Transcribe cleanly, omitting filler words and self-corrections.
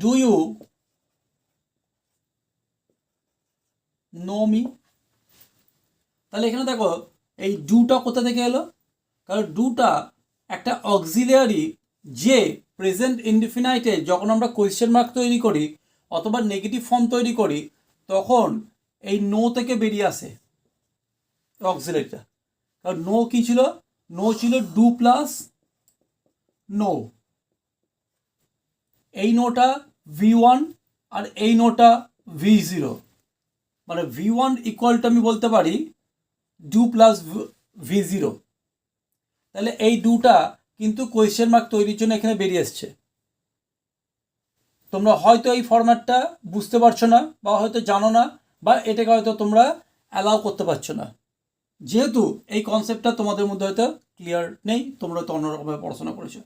Do you know me? তাহলে এখানে দেখো এই ডুটা কোথা থেকে এলো, কারণ ডুটা একটা অক্সিলিয়ারি, যে প্রেজেন্ট ইনডিফিনাইটে যখন আমরা কোয়েশ্চেন মার্ক তৈরি করি অথবা নেগেটিভ ফর্ম তৈরি করি তখন এই নো থেকে বেরিয়ে আসে অক্সিলিয়ারিটা। কারণ নো কি ছিল, নো ছিল ডু প্লাস নো। এই নোটা V1 আর এই নোটা V0, মানে V1 ইকুয়াল টু আমি বলতে পারি ডু প্লাস V0। তাহলে এই দুটা কিন্তু কোয়েশ্চেন মার্ক তৈরির জন্য এখানে বেরিয়ে এসছে। তোমরা হয়তো এই ফরম্যাটটা বুঝতে পারছো না, বা হয়তো জানো না, বা এটাকে হয়তো তোমরা অ্যালাউ করতে পারছো না, যেহেতু এই কনসেপ্টটা তোমাদের মধ্যে হয়তো ক্লিয়ার নেই, তোমরা তো অন্যরকমভাবে পড়াশোনা করেছো।